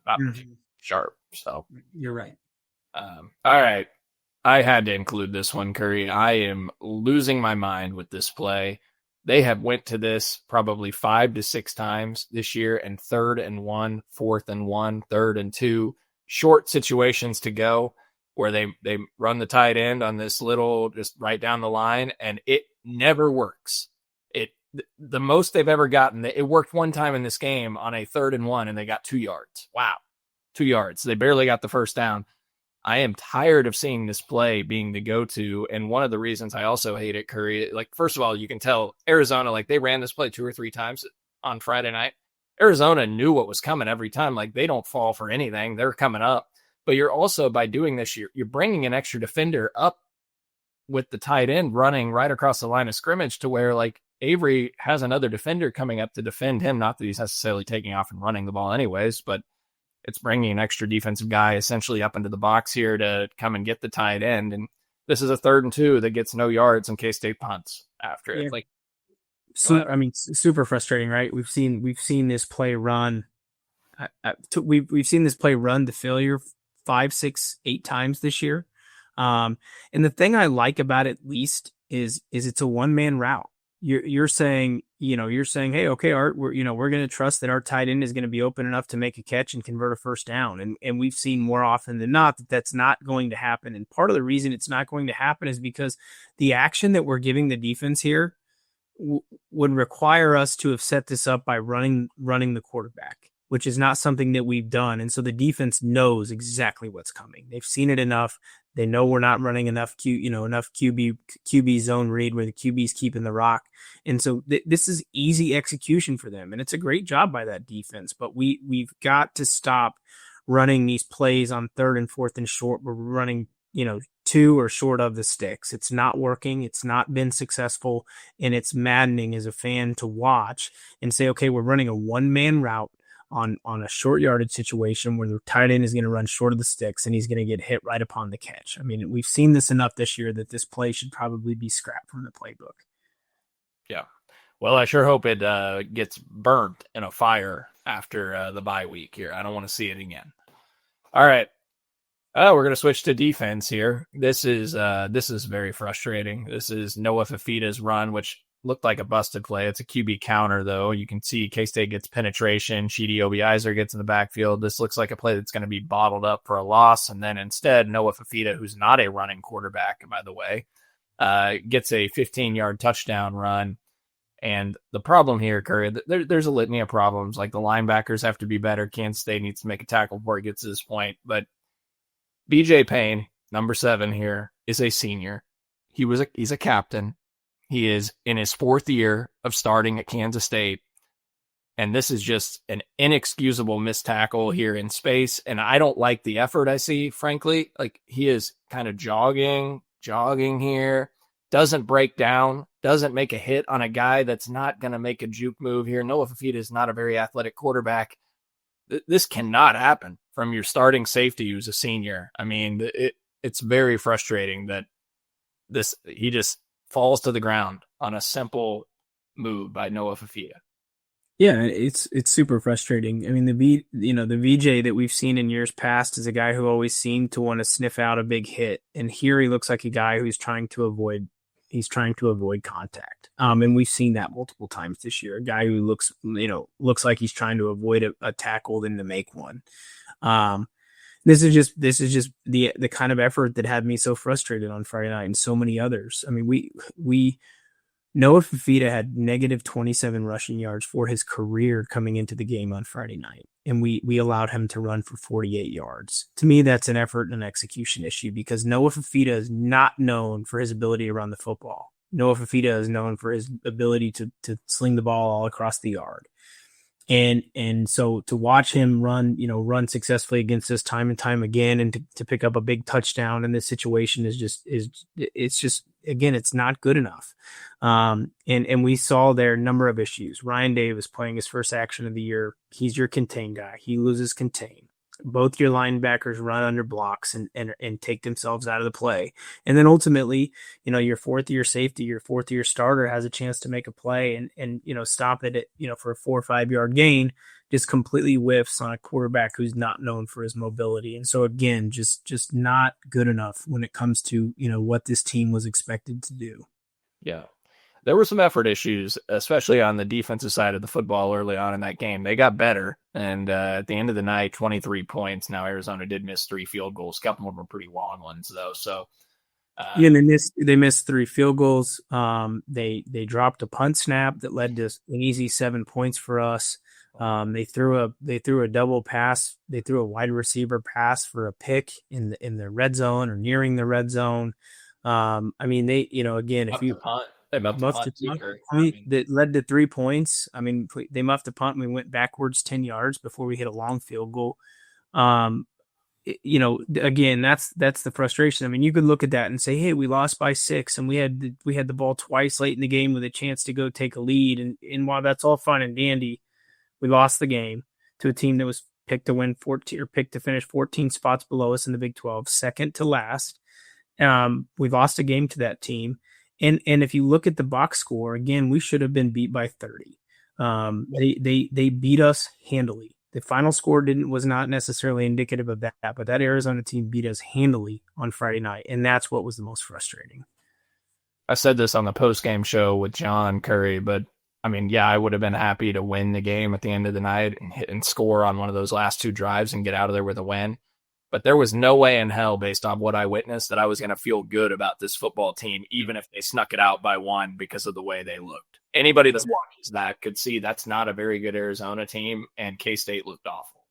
sharp. So you're right. All right. I had to include this one, Curry. I am losing my mind with this play. They have went to this probably 5 to 6 times this year, and 3rd and 1, 4th and 1, 3rd and 2, short situations to go where they run the tight end on this little, just right down the line, and it never works. The most they've ever gotten, it worked one time in this game on a 3rd and 1, and they got 2 yards. Wow. 2 yards. They barely got the first down. I am tired of seeing this play being the go-to. And one of the reasons I also hate it, Curry, like, first of all, you can tell Arizona, like, they ran this play 2 or 3 times on Friday night. Arizona knew what was coming every time. Like, they don't fall for anything. They're coming up. But you're also, by doing this, you're bringing an extra defender up with the tight end running right across the line of scrimmage to where, like, Avery has another defender coming up to defend him. Not that he's necessarily taking off and running the ball anyways, but it's bringing an extra defensive guy essentially up into the box here to come and get the tight end. And this is a 3rd and 2 that gets no yards in K-State punts after it. Yeah. Like, I mean, super frustrating, right? We've seen this play run. We've seen this play run to failure 5, 6, 8 times this year. And the thing I like about it least is it's a one-man route. You're saying, hey, okay, Art, we're going to trust that our tight end is going to be open enough to make a catch and convert a first down. And we've seen more often than not that that's not going to happen. And part of the reason it's not going to happen is because the action that we're giving the defense here would require us to have set this up by running the quarterback, which is not something that we've done. And so the defense knows exactly what's coming. They've seen it enough. They know we're not running enough QB zone read where the QB's keeping the rock. And so this is easy execution for them. And it's a great job by that defense, but we've got to stop running these plays on 3rd and 4th and short where we're running, 2 or short of the sticks. It's not working. It's not been successful. And it's maddening as a fan to watch and say, okay, we're running a one-man route on a short yardage situation where the tight end is going to run short of the sticks and he's going to get hit right upon the catch. I mean, we've seen this enough this year that this play should probably be scrapped from the playbook. Yeah. Well, I sure hope it gets burnt in a fire after the bye week here. I don't want to see it again. All right. We're going to switch to defense here. This is very frustrating. This is Noah Fafita's run, which looked like a busted play. It's a QB counter, though. You can see K-State gets penetration. Sheedy Obiezer gets in the backfield. This looks like a play that's going to be bottled up for a loss. And then instead, Noah Fafita, who's not a running quarterback, by the way, gets a 15-yard touchdown run. And the problem here, Curry, there's a litany of problems. Like the linebackers have to be better. Kansas State needs to make a tackle before it gets to this point. But BJ Payne, number 7 here, is a senior. He's a captain. He is in his 4th year of starting at Kansas State. And this is just an inexcusable missed tackle here in space. And I don't like the effort I see, frankly. Like, he is kind of jogging here, doesn't break down, doesn't make a hit on a guy that's not going to make a juke move here. Noah Fafita is not a very athletic quarterback. This cannot happen from your starting safety who's a senior. I mean, it's very frustrating that he just falls to the ground on a simple move by Noah Fafita. Yeah, it's super frustrating. I mean, the VJ that we've seen in years past is a guy who always seemed to want to sniff out a big hit, and here he looks like a guy who's trying to avoid contact. And we've seen that multiple times this year. A guy who looks like he's trying to avoid a tackle than to make one. This is just the kind of effort that had me so frustrated on Friday night and so many others. I mean, Noah Fafita had negative 27 rushing yards for his career coming into the game on Friday night, and we allowed him to run for 48 yards. To me, that's an effort and an execution issue because Noah Fafita is not known for his ability to run the football. Noah Fafita is known for his ability to sling the ball all across the yard. And so to watch him run successfully against us time and time again and to pick up a big touchdown in this situation it's not good enough. And we saw there a number of issues. Ryan Davis playing his first action of the year. He's your contain guy. He loses contain. Both your linebackers run under blocks and take themselves out of the play. And then ultimately, your 4th-year safety, your 4th-year starter has a chance to make a play and stop it at, for a 4 or 5 yard gain, just completely whiffs on a quarterback who's not known for his mobility. And so again, just not good enough when it comes to, what this team was expected to do. Yeah. There were some effort issues, especially on the defensive side of the football early on in that game. They got better, and at the end of the night, 23 points. Now, Arizona did miss 3 field goals. A couple of them were pretty long ones, though. So, they missed 3 field goals. They dropped a punt snap that led to an easy 7 points for us. They threw a double pass. They threw a wide receiver pass for a pick in the red zone or nearing the red zone. I mean, if you punt. They muffed a punt that led to 3 points. I mean, they muffed a punt and we went backwards 10 yards before we hit a long field goal. Again, that's the frustration. I mean, you could look at that and say, hey, we lost by 6 and we had the ball twice late in the game with a chance to go take a lead. And while that's all fine and dandy, we lost the game to a team that was picked to win 14 or picked to finish 14 spots below us in the Big 12, second to last. We lost a game to that team. And if you look at the box score again, we should have been beat by 30. They beat us handily. The final score was not necessarily indicative of that, but that Arizona team beat us handily on Friday night, and that's what was the most frustrating. I said this on the post-game show with John Curry, but I mean, yeah, I would have been happy to win the game at the end of the night and hit and score on one of those last 2 drives and get out of there with a win. But there was no way in hell, based on what I witnessed, that I was going to feel good about this football team, even if they snuck it out by 1 because of the way they looked. Anybody that watches that could see that's not a very good Arizona team, and K-State looked awful.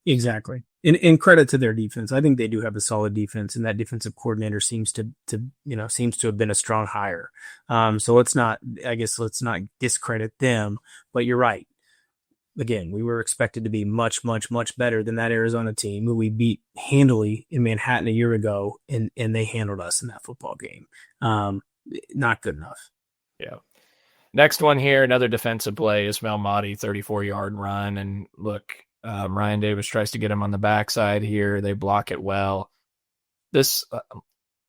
Exactly. And credit to their defense. I think they do have a solid defense, and that defensive coordinator seems to have been a strong hire. So let's not discredit them, but you're right. Again, we were expected to be much, much, much better than that Arizona team who we beat handily in Manhattan a year ago, and they handled us in that football game. Not good enough. Yeah. Next one here, another defensive play, Ismail Mahdi, 34-yard run. And look, Ryan Davis tries to get him on the backside here. They block it well. This,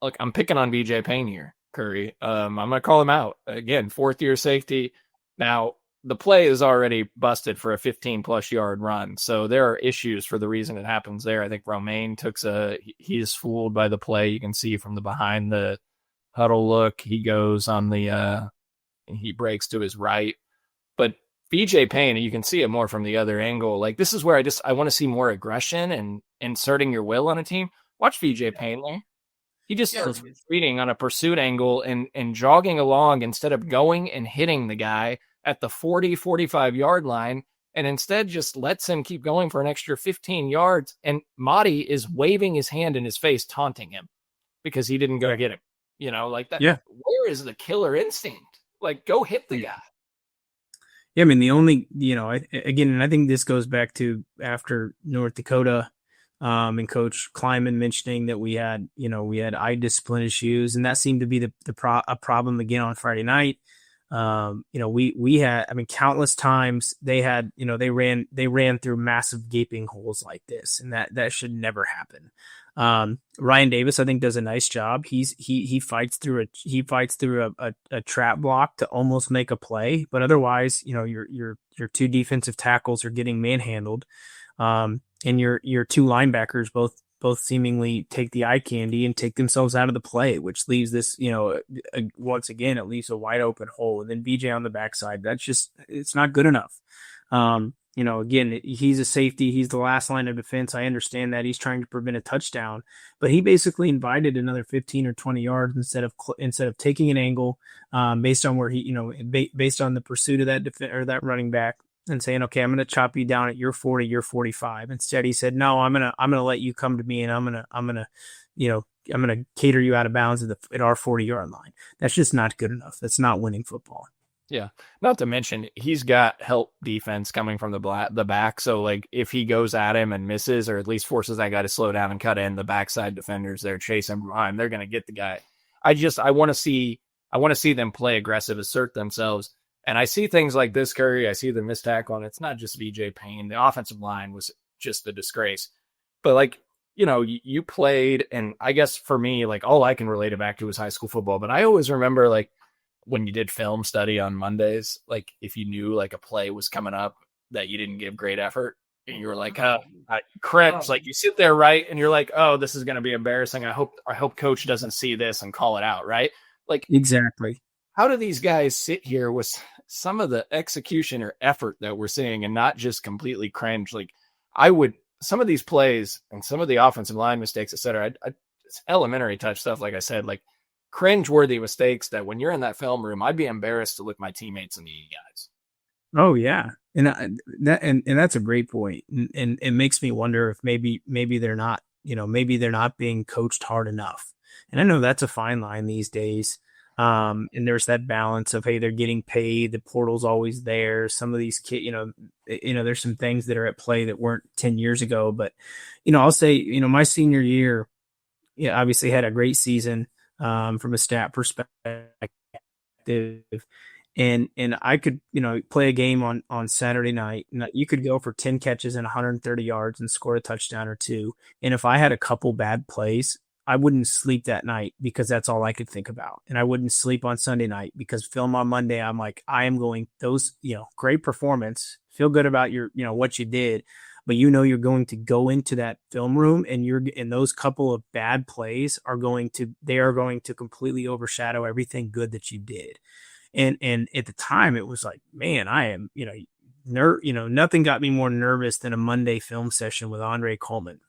look, I'm picking on BJ Payne here, Curry. I'm going to call him out. Again, 4th-year safety. Now, the play is already busted for a 15-plus yard run, so there are issues for the reason it happens there. I think Romaine he is fooled by the play. You can see from the behind the huddle look, he goes on he breaks to his right. But BJ Payne, you can see it more from the other angle. Like, this is where I want to see more aggression and inserting your will on a team. Watch BJ Payne there. He just starts reading on a pursuit angle and jogging along instead of going and hitting the guy at the 40, 45-yard line, and instead just lets him keep going for an extra 15 yards. And Mahdi is waving his hand in his face, taunting him because he didn't go get him. Like that. Yeah. Where is the killer instinct? Like, go hit the guy. Yeah, I mean, the only, and I think this goes back to after North Dakota and Coach Kleiman mentioning that we had eye discipline issues, and that seemed to be a problem again on Friday night. We had, countless times they ran through massive gaping holes like this, and that should never happen. Ryan Davis, I think, does a nice job. He fights through a trap block to almost make a play, but otherwise, your 2 defensive tackles are getting manhandled. And your 2 linebackers both seemingly take the eye candy and take themselves out of the play, which leaves this, once again, at least a wide open hole. And then BJ on the backside, it's not good enough. Again, he's a safety. He's the last line of defense. I understand that he's trying to prevent a touchdown, but he basically invited another 15 or 20 yards instead of taking an angle, based on where based on the pursuit of that running back, and saying, okay, I'm going to chop you down at your 40, your 45. Instead, he said, no, I'm going to let you come to me, and I'm going to cater you out of bounds at our 40-yard line. That's just not good enough. That's not winning football. Yeah. Not to mention, he's got help defense coming from the back. So, like, if he goes at him and misses, or at least forces that guy to slow down and cut in, the backside defenders there chasing behind, they're going to get the guy. I want to see them play aggressive, assert themselves. And I see things like this, Curry. I see the missed tackle, and it's not just BJ Payne. The offensive line was just a disgrace. But, like, you played, and I guess for me, like, all I can relate it back to is high school football. But I always remember, like, when you did film study on Mondays, like, if you knew, like, a play was coming up that you didn't give great effort, and you were like, cringe. Like, you sit there, right, and you're like, oh, this is going to be embarrassing. I hope coach doesn't see this and call it out, right? Like, exactly. How do these guys sit here with some of the execution or effort that we're seeing and not just completely cringe? Like, some of these plays and some of the offensive line mistakes, et cetera, it's elementary touch stuff. Like I said, like, cringe-worthy mistakes that when you're in that film room, I'd be embarrassed to look my teammates in the eyes. Oh yeah. And that's a great point. And it makes me wonder if maybe they're not, maybe they're not being coached hard enough. And I know that's a fine line these days. And there's that balance of, hey, they're getting paid. The portal's always there. Some of these kids, there's some things that are at play that weren't 10 years ago. But, I'll say, my senior year, obviously had a great season from a stat perspective. And I could, play a game on Saturday night, and you could go for 10 catches and 130 yards and score a touchdown or 2. And if I had a couple bad plays, I wouldn't sleep that night because that's all I could think about. And I wouldn't sleep on Sunday night because film on Monday, I'm like, I am going those, great performance, feel good about your, what you did, but you're going to go into that film room and those couple of bad plays are going to completely overshadow everything good that you did. And at the time it was like, man, I am, nothing got me more nervous than a Monday film session with Andre Coleman.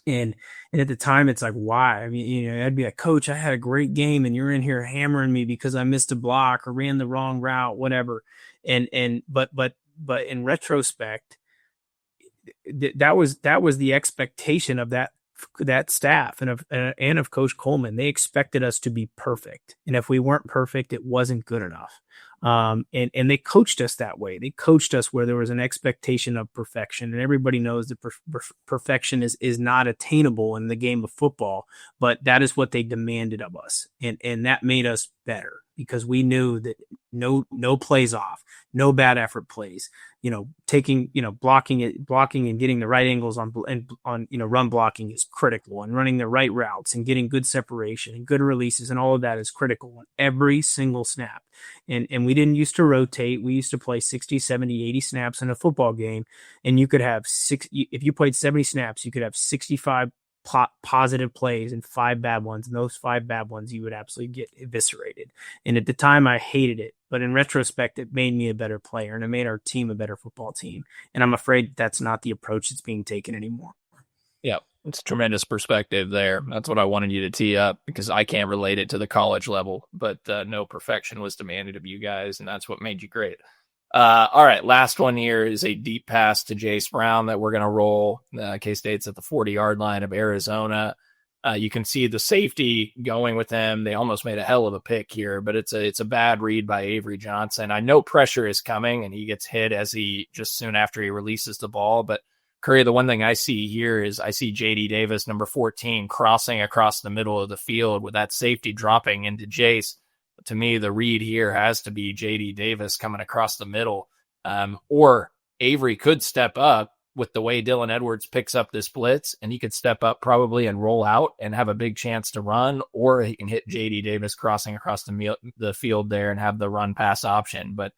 And at the time it's like, why? I mean, I'd be like, coach, I had a great game and you're in here hammering me because I missed a block or ran the wrong route, whatever. But in retrospect, that was the expectation of that staff and of Coach Coleman. They expected us to be perfect. And if we weren't perfect, it wasn't good enough. And they coached us that way. They coached us where there was an expectation of perfection, and everybody knows that perfection is not attainable in the game of football, but that is what they demanded of us. And that made us better because we knew that no plays off, no bad effort plays, taking, blocking and getting the right angles on run blocking is critical, and running the right routes and getting good separation and good releases and all of that is critical on every single snap. And we didn't used to rotate. We used to play 60, 70, 80 snaps in a football game. And you could have if you played 70 snaps, you could have 65 positive plays and 5 bad ones. And those 5 bad ones, you would absolutely get eviscerated. And at the time I hated it, but in retrospect, it made me a better player and it made our team a better football team. And I'm afraid that's not the approach that's being taken anymore. Yeah. It's a tremendous perspective there. That's what I wanted you to tee up because I can't relate it to the college level, but no perfection was demanded of you guys. And that's what made you great. All right. Last one here is a deep pass to Jace Brown that we're going to roll. K-State's at the 40-yard line of Arizona. You can see the safety going with them. They almost made a hell of a pick here, but it's a bad read by Avery Johnson. I know pressure is coming and he gets hit just soon after he releases the ball, but Curry, the one thing I see here is I see JD Davis, number 14, crossing across the middle of the field with that safety dropping into Jace. To me, the read here has to be JD Davis coming across the middle. Or Avery could step up with the way Dylan Edwards picks up this blitz, and he could step up probably and roll out and have a big chance to run, or he can hit JD Davis crossing across the field there and have the run pass option. But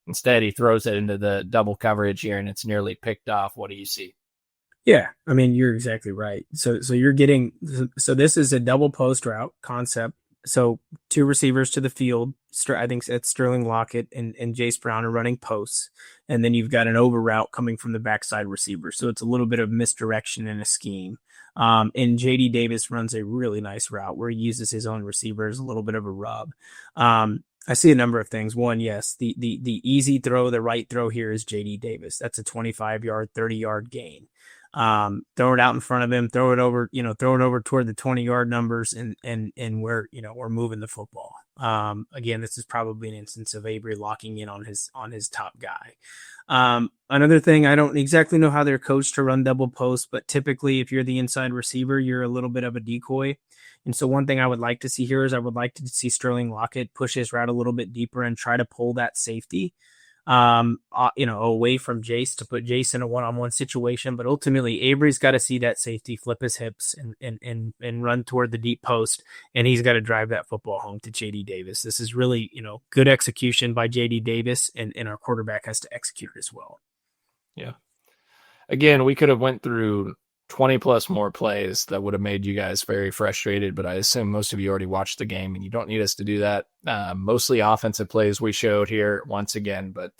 instead, he throws it into the double coverage here, and it's nearly picked off. What do you see? Yeah, I mean, you're exactly right. So this is a double post route concept. So 2 receivers to the field. I think it's Sterling Lockett and Jace Brown are running posts. And then you've got an over route coming from the backside receiver. So it's a little bit of misdirection in a scheme. And JD Davis runs a really nice route where he uses his own receivers, a little bit of a rub. I see a number of things. One, yes, the easy throw, the right throw here is JD Davis. That's a 25-yard, 30-yard gain. Throw it out in front of him, throw it over toward the 20-yard numbers and we're moving the football. Again, this is probably an instance of Avery locking in on his top guy. Another thing, I don't exactly know how they're coached to run double post, but typically if you're the inside receiver, you're a little bit of a decoy. And so one thing I would like to see here is I would like to see Sterling Lockett push his route a little bit deeper and try to pull that safety away from Jace to put Jace in a one-on-one situation. But ultimately, Avery's got to see that safety, flip his hips and run toward the deep post. And he's got to drive that football home to JD Davis. This is really, good execution by JD Davis, and our quarterback has to execute it as well. Yeah. Again, we could have went through 20 plus more plays that would have made you guys very frustrated, but I assume most of you already watched the game and you don't need us to do that. Mostly offensive plays we showed here once again, but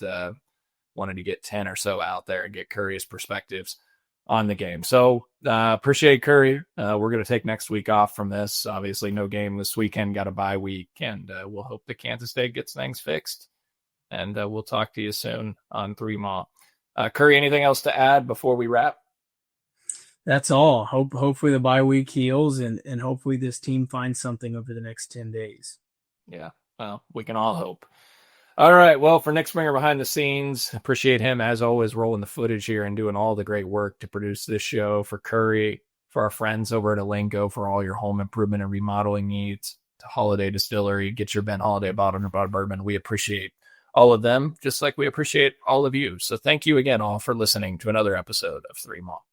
wanted to get 10 or so out there and get Curry's perspectives on the game. So appreciate Curry. We're going to take next week off from this. Obviously no game this weekend, got a bye week, and we'll hope that Kansas State gets things fixed. And we'll talk to you soon on 3 Curry, anything else to add before we wrap? That's all. Hopefully the bye week heals and hopefully this team finds something over the next 10 days. Yeah, well, we can all hope. All right, well, for Nick Springer behind the scenes, appreciate him, as always, rolling the footage here and doing all the great work to produce this show. For Curry, for our friends over at Elanco, for all your home improvement and remodeling needs, to Holiday Distillery, get your Ben Holiday bottled and bourbon. We appreciate all of them, just like we appreciate all of you. So thank you again all for listening to another episode of 3 Mall.